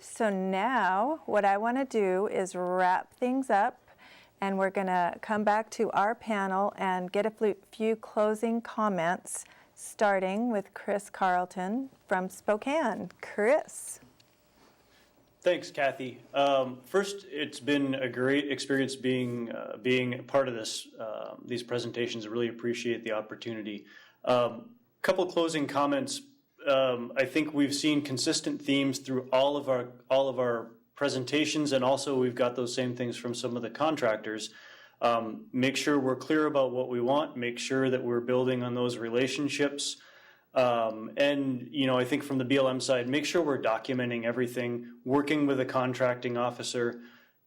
so now what I want to do is wrap things up, and we're going to come back to our panel and get a few closing comments, starting with Chris Carlton from Spokane. Chris. Thanks, Cathy. First, it's been a great experience being part of these presentations. I really appreciate the opportunity. Couple closing comments. I think we've seen consistent themes through all of our presentations, and also we've got those same things from some of the contractors. Make sure we're clear about what we want. Make sure that we're building on those relationships. And, I think from the BLM side, make sure we're documenting everything, working with a contracting officer,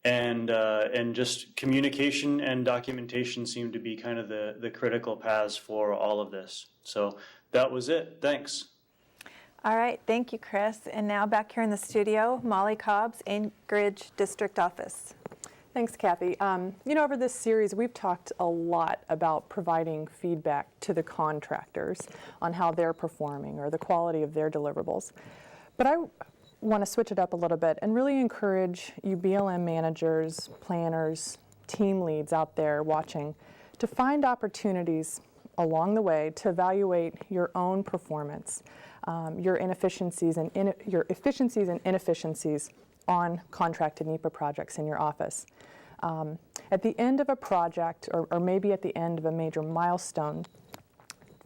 and just communication and documentation seem to be kind of the critical paths for all of this. So that was it. Thanks. All right. Thank you, Chris. And now back here in the studio, Molly Cobbs, Anchorage District Office. Thanks, Cathy. Over this series, we've talked a lot about providing feedback to the contractors on how they're performing or the quality of their deliverables. But I want to switch it up a little bit and really encourage you BLM managers, planners, team leads out there watching to find opportunities along the way to evaluate your own performance, your inefficiencies and inefficiencies on contracted NEPA projects in your office. At the end of a project, or maybe at the end of a major milestone,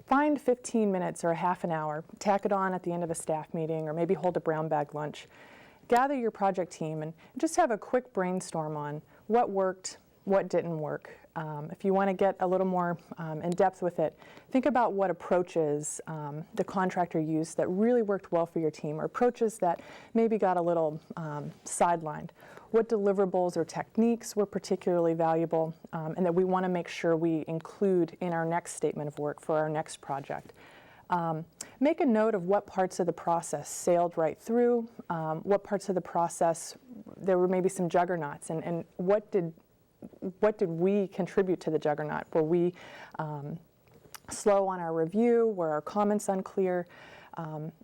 find 15 minutes or a half an hour, tack it on at the end of a staff meeting, or maybe hold a brown bag lunch. Gather your project team and just have a quick brainstorm on what worked, what didn't work. If you want to get a little more in depth with it, think about what approaches the contractor used that really worked well for your team, or approaches that maybe got a little sidelined. What deliverables or techniques were particularly valuable, and that we want to make sure we include in our next statement of work for our next project. Make a note of what parts of the process sailed right through, what parts of the process there were maybe some juggernauts, and what did we contribute to the juggernaut? Were we slow on our review? Were our comments unclear?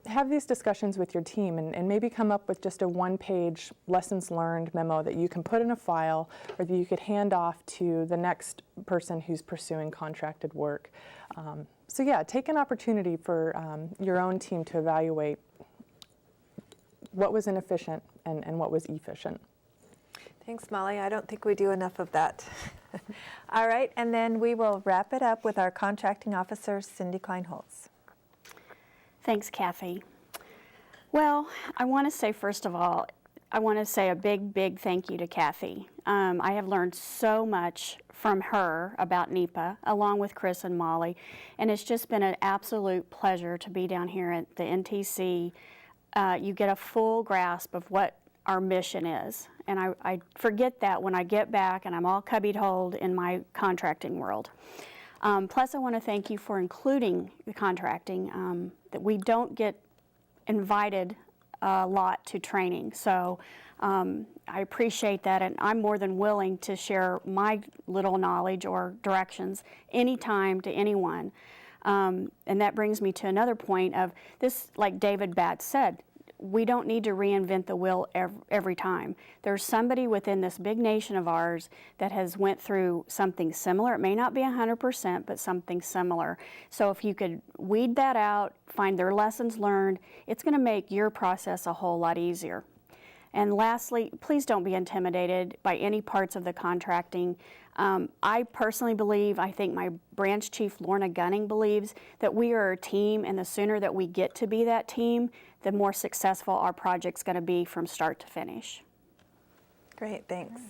Have these discussions with your team and maybe come up with just a one-page lessons learned memo that you can put in a file, or that you could hand off to the next person who's pursuing contracted work. So yeah, take an opportunity for your own team to evaluate what was inefficient and what was efficient. Thanks, Molly. I don't think we do enough of that. All right, and then we will wrap it up with our contracting officer, Cindy Kleinholz. Thanks, Cathy. Well, I want to say, first of all, I want to say a big, big thank you to Cathy. I have learned so much from her about NEPA, along with Chris and Molly, and it's just been an absolute pleasure to be down here at the NTC. You get a full grasp of what our mission is, and I forget that when I get back and I'm all cubby-holed in my contracting world. Plus, I want to thank you for including the contracting, that we don't get invited a lot to training. So I appreciate that, and I'm more than willing to share my little knowledge or directions anytime to anyone. And that brings me to another point of this, like David Batts said, we don't need to reinvent the wheel every time. There's somebody within this big nation of ours that has went through something similar. It may not be 100%, but something similar. So if you could weed that out, find their lessons learned, it's going to make your process a whole lot easier. And lastly, please don't be intimidated by any parts of the contracting. I personally believe, I think my branch chief, Lorna Gunning, believes that we are a team, and the sooner that we get to be that team, the more successful our project's going to be from start to finish. Great, thanks.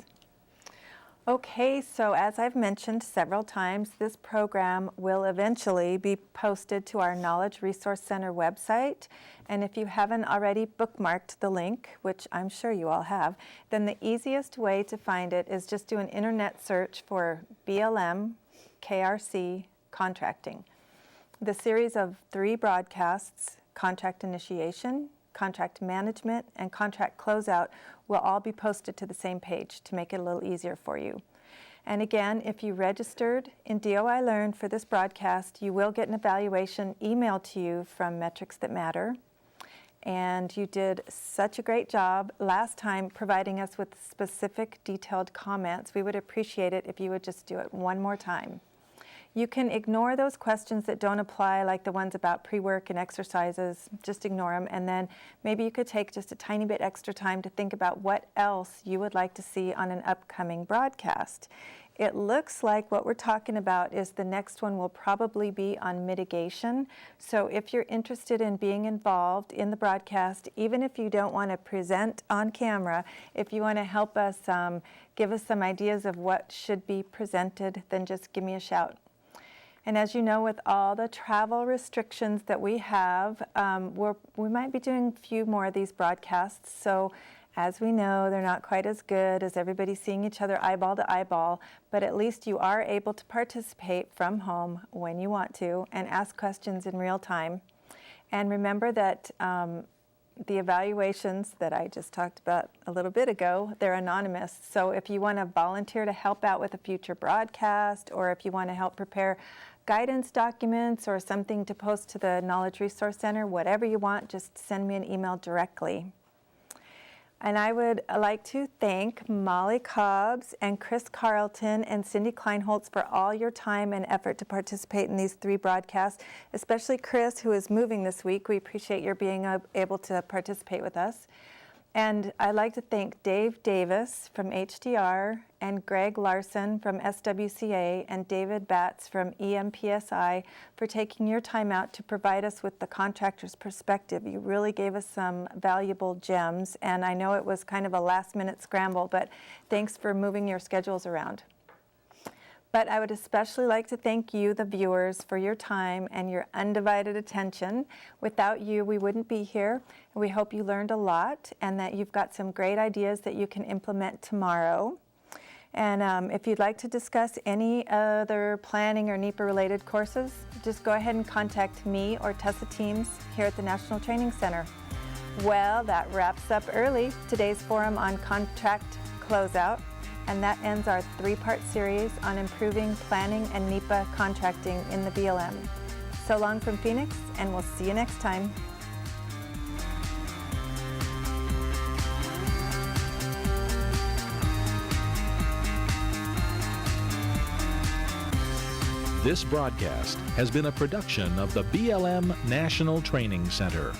Okay, so as I've mentioned several times, this program will eventually be posted to our Knowledge Resource Center website. And if you haven't already bookmarked the link, which I'm sure you all have, then the easiest way to find it is just do an internet search for BLM KRC Contracting. The series of 3 broadcasts, Contract Initiation, Contract Management, and Contract Closeout, will all be posted to the same page to make it a little easier for you. And again, if you registered in DOI Learn for this broadcast, you will get an evaluation emailed to you from Metrics That Matter. and you did such a great job last time providing us with specific, detailed comments. We would appreciate it if you would just do it one more time. You can ignore those questions that don't apply, like the ones about pre-work and exercises. Just ignore them, and then maybe you could take just a tiny bit extra time to think about what else you would like to see on an upcoming broadcast. It looks like what we're talking about is the next one will probably be on mitigation. So if you're interested in being involved in the broadcast, even if you don't want to present on camera, if you want to help us give us some ideas of what should be presented, then just give me a shout. And as you know, with all the travel restrictions that we have, we might be doing a few more of these broadcasts. So as we know, they're not quite as good as everybody seeing each other eyeball to eyeball, but at least you are able to participate from home when you want to and ask questions in real time. And remember that the evaluations that I just talked about a little bit ago, they're anonymous. So if you want to volunteer to help out with a future broadcast, or if you want to help prepare guidance documents or something to post to the Knowledge Resource Center, whatever you want, just send me an email directly. And I would like to thank Molly Cobbs and Chris Carlton and Cindy Kleinholz for all your time and effort to participate in these 3 broadcasts, especially Chris, who is moving this week. We appreciate your being able to participate with us. And I'd like to thank Dave Davis from HDR and Greg Larson from SWCA and David Batts from EMPSI for taking your time out to provide us with the contractor's perspective. You really gave us some valuable gems, and I know it was kind of a last-minute scramble, but thanks for moving your schedules around. But I would especially like to thank you, the viewers, for your time and your undivided attention. Without you, we wouldn't be here. We hope you learned a lot and that you've got some great ideas that you can implement tomorrow. And if you'd like to discuss any other planning or NEPA-related courses, just go ahead and contact me or Tessa Teams here at the National Training Center. Well, that wraps up early today's forum on contract closeout. And that ends our 3-part series on improving planning and NEPA contracting in the BLM. So long from Phoenix, and we'll see you next time. This broadcast has been a production of the BLM National Training Center.